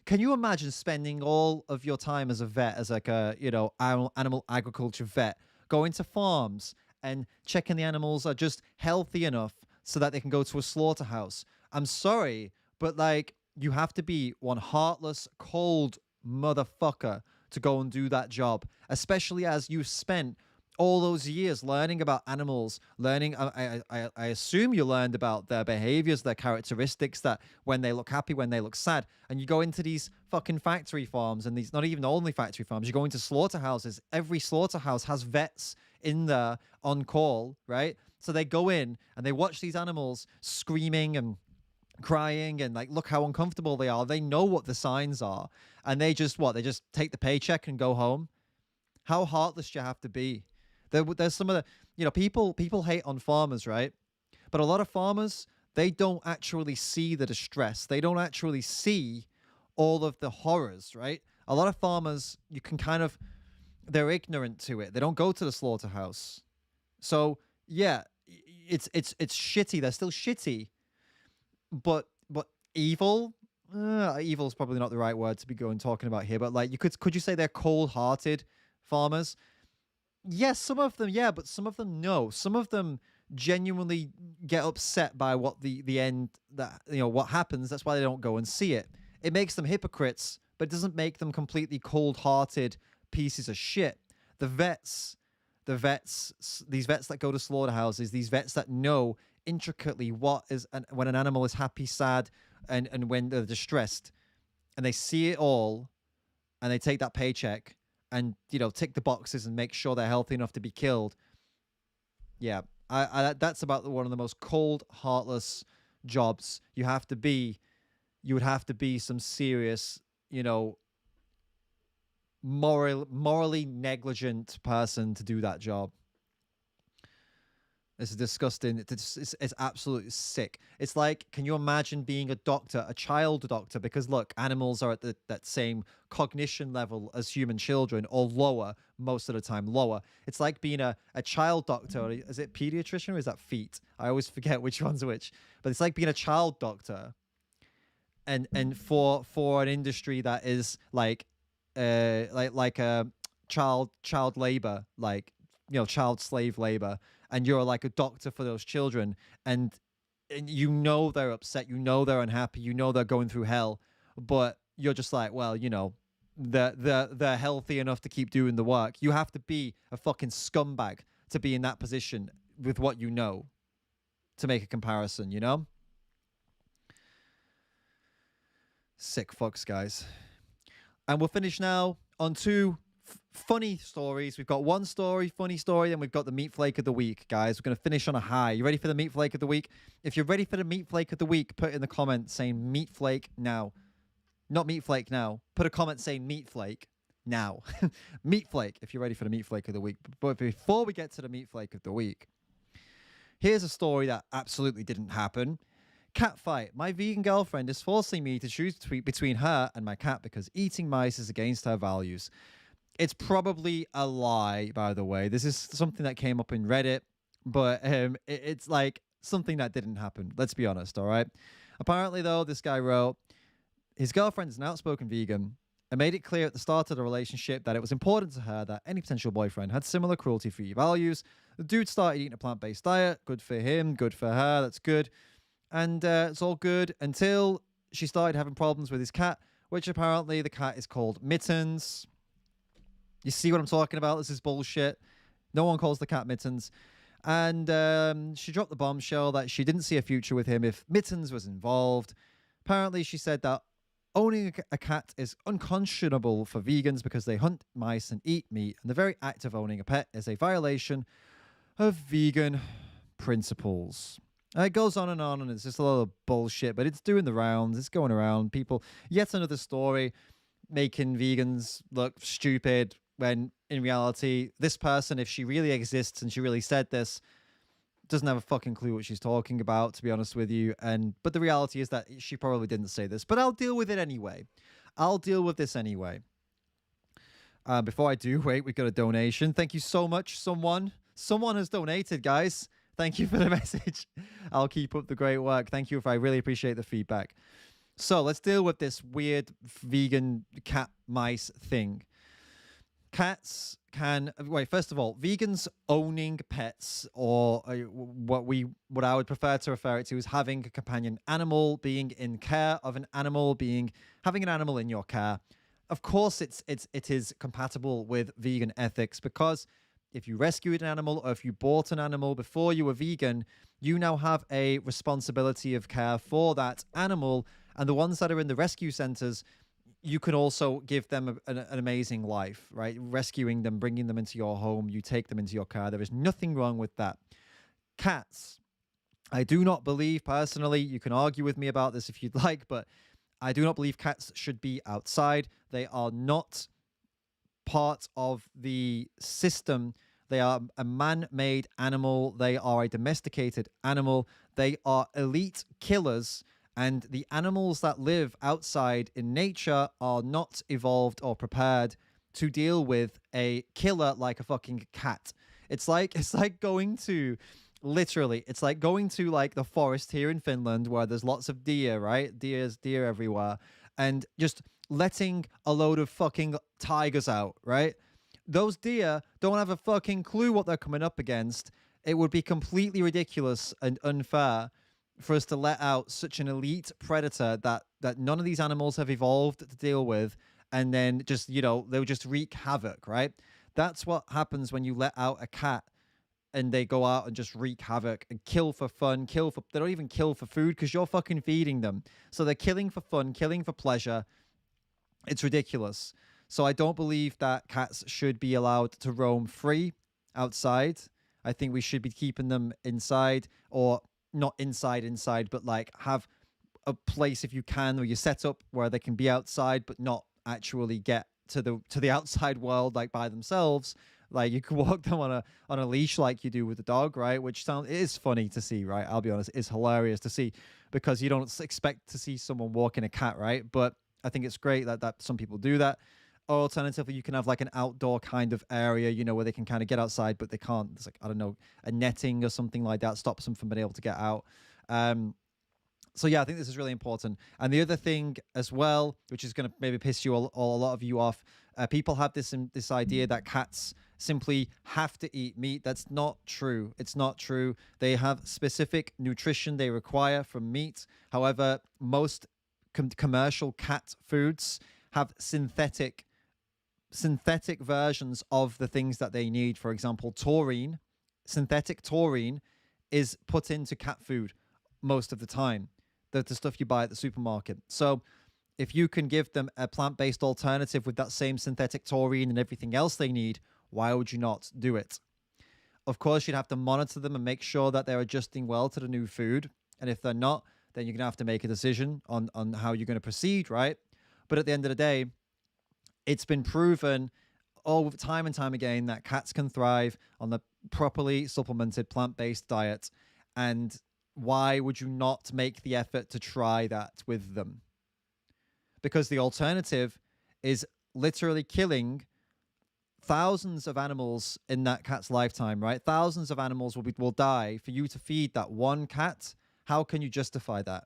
Can you imagine spending all of your time as a vet, as like a, animal agriculture vet, going to farms and checking the animals are just healthy enough so that they can go to a slaughterhouse? I'm sorry, but like, you have to be one heartless, cold motherfucker to go and do that job, especially as you've spent all those years learning about animals, learning. I assume you learned about their behaviors, their characteristics, that when they look happy, when they look sad, and you go into these fucking factory farms, and these not even only factory farms. You go into slaughterhouses. Every slaughterhouse has vets in there on call, right? So they go in and they watch these animals screaming and crying and like look how uncomfortable they are. They know what the signs are, and they just what? They just take the paycheck and go home. How heartless do you have to be? There's some of the, people hate on farmers, right? But a lot of farmers, they don't actually see the distress. They don't actually see all of the horrors, right? A lot of farmers, you can kind of, they're ignorant to it. They don't go to the slaughterhouse. So yeah, it's shitty. They're still shitty, but evil. Evil is probably not the right word to be going talking about here. But like, could you say they're cold-hearted farmers? Yes, some of them, yeah, but some of them, no. Some of them genuinely get upset by what the end, that what happens. That's why they don't go and see it. It makes them hypocrites, but it doesn't make them completely cold-hearted pieces of shit. The vets, these vets that go to slaughterhouses, these vets that know intricately what is when an animal is happy, sad, and when they're distressed, and they see it all, and they take that paycheck and tick the boxes and make sure they're healthy enough to be killed. Yeah, that's about one of the most cold, heartless jobs. You would have to be some serious, morally negligent person to do that job. This is disgusting. It's absolutely sick. It's like, can you imagine being a doctor, a child doctor? Because look, animals are at that same cognition level as human children, or lower, most of the time lower. It's like being a child doctor. Is it pediatrician or is that feet? I always forget which one's which. But it's like being a child doctor, and for an industry that is like a child labor, like child slave labor, and you're like a doctor for those children, and they're upset, they're unhappy, they're going through hell, but you're just like, well, they're healthy enough to keep doing the work. You have to be a fucking scumbag to be in that position with what to make a comparison, Sick fucks, guys. And we'll finish now on two funny stories. We've got one story, funny story, and we've got the meat flake of the week, guys. We're going to finish on a high. You ready for the meat flake of the week? If you're ready for the meat flake of the week, put in the comment saying meat flake now. Not meat flake now. Put a comment saying meat flake now. Meat flake, if you're ready for the meat flake of the week. But before we get to the meat flake of the week, here's a story that absolutely didn't happen. Cat fight. My vegan girlfriend is forcing me to choose between her and my cat because eating mice is against her values. It's probably a lie, by the way. This is something that came up in Reddit, but it's like something that didn't happen. Let's be honest, all right? Apparently, though, this guy wrote, his girlfriend is an outspoken vegan and made it clear at the start of the relationship that it was important to her that any potential boyfriend had similar cruelty-free values. The dude started eating a plant-based diet. Good for him. Good for her. That's good. And it's all good until she started having problems with his cat, which apparently the cat is called Mittens. You see what I'm talking about? This is bullshit. No one calls the cat Mittens. And she dropped the bombshell that she didn't see a future with him if Mittens was involved. Apparently, she said that owning a cat is unconscionable for vegans because they hunt mice and eat meat. And the very act of owning a pet is a violation of vegan principles. And it goes on, and it's just a lot of bullshit, but it's doing the rounds. It's going around. People, yet another story making vegans look stupid when in reality, this person, if she really exists and she really said this, doesn't have a fucking clue what she's talking about, to be honest with you. But the reality is that she probably didn't say this, but I'll deal with it anyway. I'll deal with this anyway. Before I do, wait, we got a donation. Thank you so much. Someone has donated, guys. Thank you for the message. I'll keep up the great work. Thank you. I really appreciate the feedback. So let's deal with this weird vegan cat mice thing. Cats can first of all, vegans owning pets, or what I would prefer to refer it to as having a companion animal, being in care of an animal, having an animal in your care. Of course, it is compatible with vegan ethics because if you rescued an animal or if you bought an animal before you were vegan, you now have a responsibility of care for that animal. And the ones that are in the rescue centers, you can also give them an amazing life, right? Rescuing them, bringing them into your home, you take them into your care. There is nothing wrong with that. Cats, I do not believe personally, you can argue with me about this if you'd like, but I do not believe cats should be outside. They are not part of the system. They are a man-made animal. They are a domesticated animal. They are elite killers. And the animals that live outside in nature are not evolved or prepared to deal with a killer like a fucking cat. It's like going to literally, it's like going to like the forest here in Finland where there's lots of deer, right? Deer everywhere, and just letting a load of fucking tigers out, right? Those deer don't have a fucking clue what they're coming up against. It would be completely ridiculous and unfair for us to let out such an elite predator that none of these animals have evolved to deal with, and then just, they'll just wreak havoc, right? That's what happens when you let out a cat and they go out and just wreak havoc and kill for fun, they don't even kill for food because you're fucking feeding them. So they're killing for fun, killing for pleasure. It's ridiculous. So I don't believe that cats should be allowed to roam free outside. I think we should be keeping them inside, or not inside, but like have a place if you can where you set up where they can be outside but not actually get to the outside world like by themselves. Like you can walk them on a leash like you do with the dog, right? Which it is funny to see, right? I'll be honest, it's hilarious to see because you don't expect to see someone walking a cat, right? But I think it's great that some people do that. Or alternatively, you can have like an outdoor kind of area, where they can kind of get outside, but they can't. It's like, I don't know, a netting or something like that stops them from being able to get out. So yeah, I think this is really important. And the other thing as well, which is going to maybe piss you a lot of you off, people have this idea that cats simply have to eat meat. That's not true. It's not true. They have specific nutrition they require from meat. However, most commercial cat foods have synthetic versions of the things that they need. For example, taurine, synthetic taurine is put into cat food most of the time. The stuff you buy at the supermarket. So if you can give them a plant-based alternative with that same synthetic taurine and everything else they need, why would you not do it? Of course, you'd have to monitor them and make sure that they're adjusting well to the new food. And if they're not, then you're going to have to make a decision on how you're going to proceed, right? But at the end of the day, it's been proven all time and time again that cats can thrive on the properly supplemented plant-based diet. And why would you not make the effort to try that with them? Because the alternative is literally killing thousands of animals in that cat's lifetime, right? Thousands of animals will die for you to feed that one cat. How can you justify that?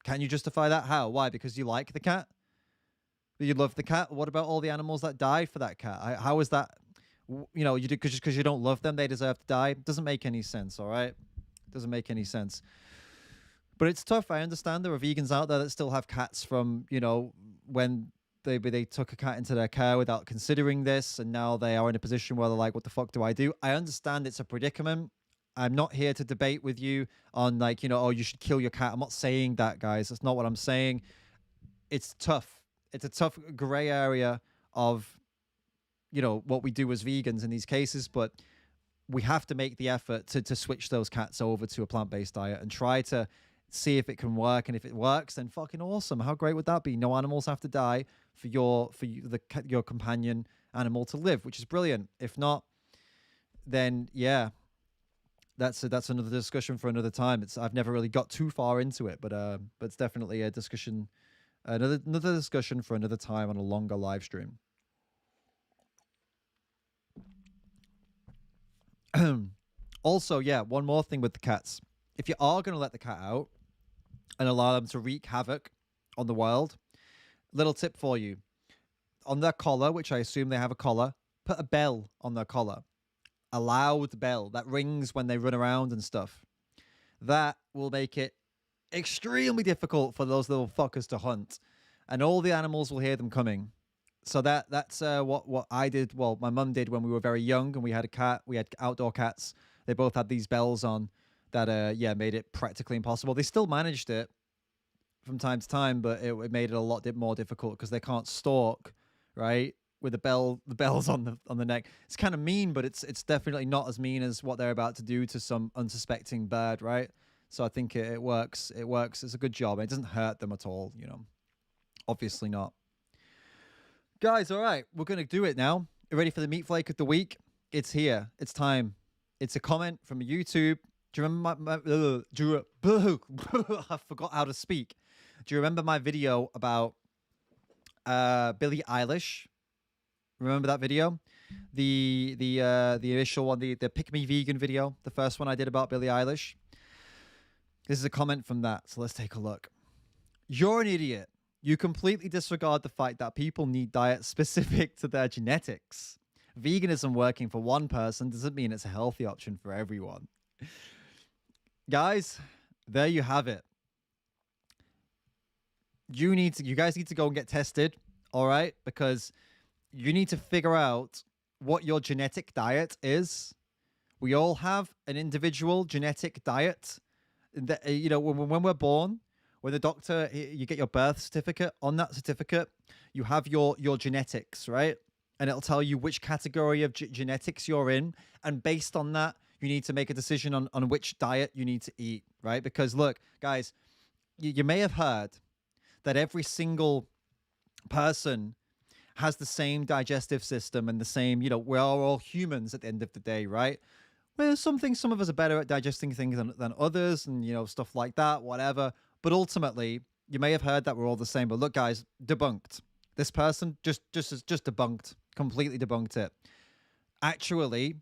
Can you justify that? How? Why? Because you like the cat? You love the cat? What about all the animals that died for that cat? How is that? You do because you don't love them, they deserve to die. Doesn't make any sense, all right? Doesn't make any sense. But it's tough. I understand there are vegans out there that still have cats from, when they took a cat into their care without considering this, and now they are in a position where they're like, what the fuck do I do? I understand it's a predicament. I'm not here to debate with you on like, oh, you should kill your cat. I'm not saying that, guys. That's not what I'm saying. It's tough. It's a tough gray area of, what we do as vegans in these cases, but we have to make the effort to switch those cats over to a plant-based diet and try to see if it can work. And if it works, then fucking awesome. How great would that be? No animals have to die for your companion animal to live, which is brilliant. If not, then yeah, that's another discussion for another time. I've never really got too far into it, but it's definitely a discussion, another discussion for another time on a longer live stream. Also, yeah, one more thing with the cats. If you are going to let the cat out and allow them to wreak havoc on the world, little tip for you. On their collar, which I assume they have a collar, put a bell on their collar. A loud bell that rings when they run around and stuff. That will make it extremely difficult for those little fuckers to hunt. And all the animals will hear them coming. So that's what I did. Well, my mum did when we were very young, and we had a cat. We had outdoor cats. They both had these bells on that yeah, made it practically impossible. They still managed it from time to time, but it made it a lot more difficult because they can't stalk, right? With the bells on the neck. It's kind of mean, but it's definitely not as mean as what they're about to do to some unsuspecting bird, right? So I think it works. It works. It's a good job. It doesn't hurt them at all, you know. Obviously not. Guys, all right, we're gonna do it now. You ready for the meat flake of the week? It's here. It's time. It's a comment from YouTube. Do you remember I forgot how to speak. Do you remember my video about Billie Eilish? Remember that video? The initial one, the Pick Me Vegan video, the first one I did about Billie Eilish. This is a comment from that, so let's take a look. You're an idiot. You completely disregard the fact that people need diets specific to their genetics. Veganism working for one person doesn't mean it's a healthy option for everyone. Guys, there you have it. You guys need to go and get tested, all right? Because you need to figure out what your genetic diet is. We all have an individual genetic diet. That, you know, when we're born, when the doctor, you get your birth certificate. On that certificate, you have your genetics, right? And it'll tell you which category of genetics you're in. And based on that, you need to make a decision on which diet you need to eat, right? Because look, guys, you may have heard that every single person has the same digestive system and the same, you know, we're all humans at the end of the day, right? Well, some of us are better at digesting things than others, and, you know, stuff like that, whatever. But ultimately, you may have heard that we're all the same. But look, guys, debunked. This person just debunked, completely debunked it. Actually,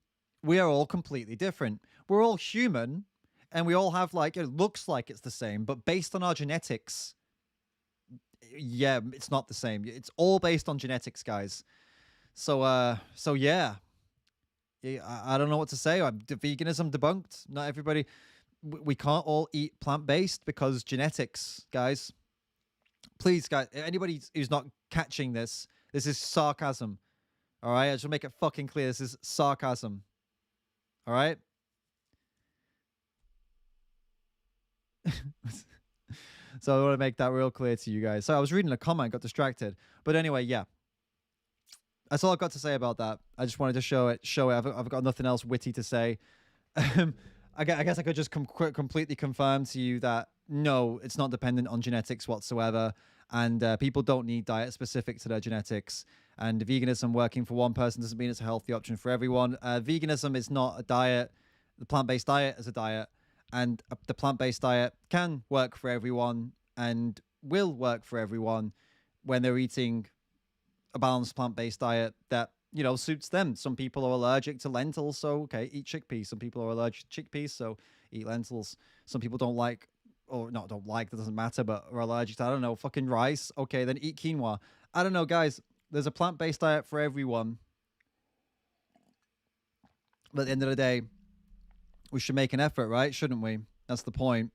we are all completely different. We're all human, and we all have, like, it looks like it's the same, but based on our genetics, yeah, it's not the same. It's all based on genetics, guys. So yeah. I don't know what to say. Veganism debunked. Not everybody. We can't all eat plant-based because genetics, guys. Please, guys, anybody who's not catching this, this is sarcasm. All right? I just want to make it fucking clear. This is sarcasm. All right? So I want to make that real clear to you guys. So I was reading a comment, got distracted. But anyway, yeah. That's all I've got to say about that. I just wanted to show it. I've got nothing else witty to say. I guess I could just completely confirm to you that no, it's not dependent on genetics whatsoever. And people don't need diet specific to their genetics. And veganism working for one person doesn't mean it's a healthy option for everyone. Veganism is not a diet. The plant-based diet is a diet. And the plant-based diet can work for everyone and will work for everyone when they're eating a balanced plant-based diet that, you know, suits them. Some people are allergic to lentils, so okay, eat chickpeas. Some people are allergic to chickpeas, so eat lentils. Some people don't like, or not don't like, that doesn't matter, but are allergic to, I don't know, fucking rice. Okay, then eat quinoa. I don't know, guys. There's a plant-based diet for everyone. But at the end of the day, we should make an effort, right? Shouldn't we? That's the point.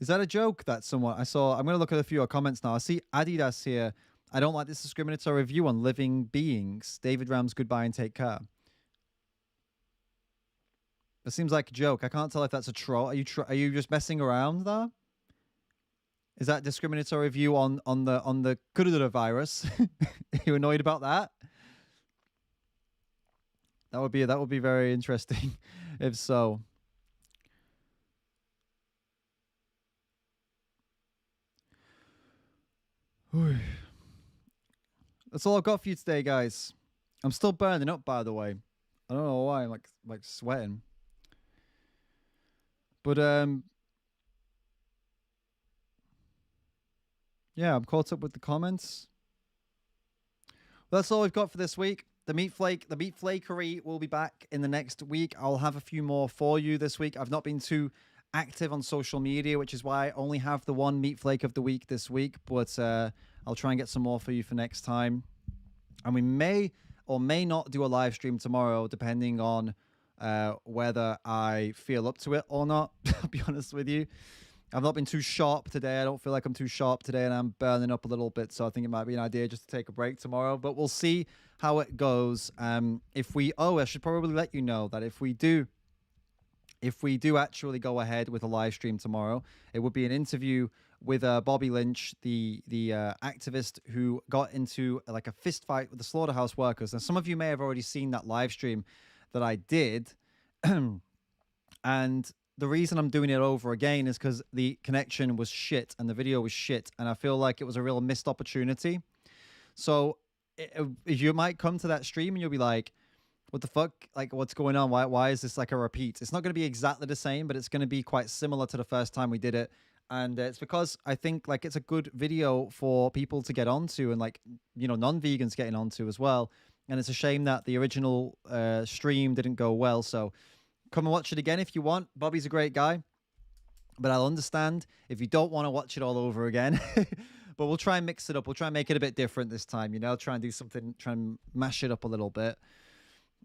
Is that a joke that someone I saw? I'm going to look at a few comments now. I see Adidas here. I don't like this discriminatory view on living beings. David Rams, goodbye and take care. It seems like a joke. I can't tell if that's a troll. Are you just messing around there? Is that discriminatory view on the coronavirus? Are you annoyed about that? That would be very interesting if so. That's all I've got for you today, guys. I'm still burning up, by the way. I don't know why. I'm like sweating. But yeah, I'm caught up with the comments. That's all we've got for this week. The meat flakery will be back in the next week. I'll have a few more for you this week. I've not been too active on social media, which is why I only have the one meat flake of the week this week. But I'll try and get some more for you for next time. And we may or may not do a live stream tomorrow, depending on whether I feel up to it or not, I'll be honest with you. I've not been too sharp today. I don't feel like I'm too sharp today, and I'm burning up a little bit. So I think it might be an idea just to take a break tomorrow. But we'll see how it goes. I should probably let you know that if we do actually go ahead with a live stream tomorrow, it would be an interview with Bobby Lynch, the activist who got into like a fist fight with the slaughterhouse workers. Now, some of you may have already seen that live stream that I did, and the reason I'm doing it over again is because the connection was shit and the video was shit, and I feel like it was a real missed opportunity. So if you might come to that stream and you'll be like, what the fuck? Like, what's going on? Why is this like a repeat? It's not going to be exactly the same, but it's going to be quite similar to the first time we did it. And it's because I think like it's a good video for people to get onto, and like, you know, non-vegans getting onto as well. And it's a shame that the original stream didn't go well. So come and watch it again if you want. Bobby's a great guy, but I'll understand if you don't want to watch it all over again. But we'll try and mix it up. We'll try and make it a bit different this time, you know, try and do something, try and mash it up a little bit.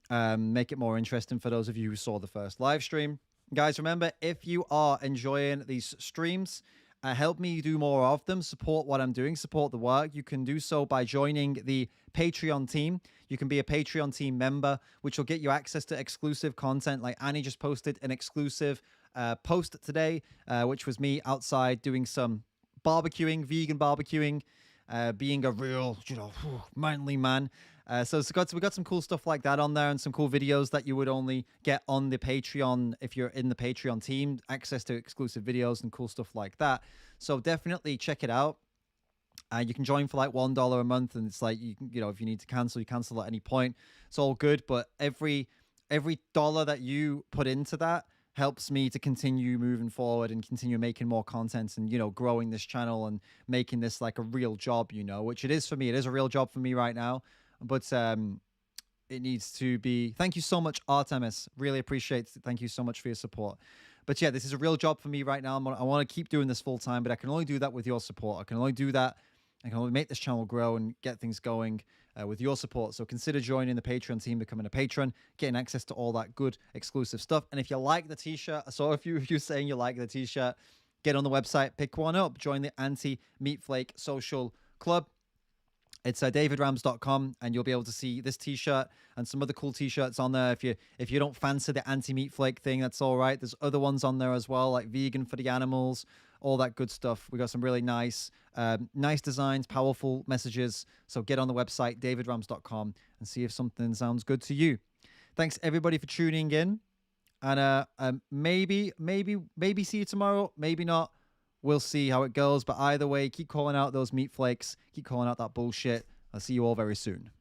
Make it more interesting for those of you who saw the first live stream. Guys, remember, if you are enjoying these streams, help me do more of them, support what I'm doing, support the work. You can do so by joining the Patreon team. You can be a Patreon team member, which will get you access to exclusive content. Like Annie just posted an exclusive post today, which was me outside doing some barbecuing, vegan barbecuing, being a real, you know, manly man. So we got some cool stuff like that on there, and some cool videos that you would only get on the Patreon if you're in the Patreon team, access to exclusive videos and cool stuff like that. So definitely check it out. You can join for like $1 a month, and it's like, you know, if you need to cancel, you cancel at any point. It's all good, but every dollar that you put into that helps me to continue moving forward and continue making more content, and, you know, growing this channel and making this like a real job, you know, which it is for me. It is a real job for me right now. But it needs to be. Thank you so much, Artemis. Really appreciate it. Thank you so much for your support. But yeah, this is a real job for me right now. I want to keep doing this full time, but I can only do that with your support. I can only do that. I can only make this channel grow and get things going with your support. So consider joining the Patreon team, becoming a patron, getting access to all that good exclusive stuff. And if you like the t-shirt, so if you're saying you like the t-shirt, get on the website, pick one up, join the Anti-Meat Flake Social Club. It's davidrams.com, and you'll be able to see this t-shirt and some other cool t-shirts on there. If you don't fancy the anti-meat flake thing, that's all right. There's other ones on there as well, like vegan for the animals, all that good stuff. We got some really nice designs, powerful messages. So get on the website, davidrams.com, and see if something sounds good to you. Thanks everybody for tuning in, and maybe see you tomorrow, maybe not. We'll see how it goes. But either way, keep calling out those meat flakes. Keep calling out that bullshit. I'll see you all very soon.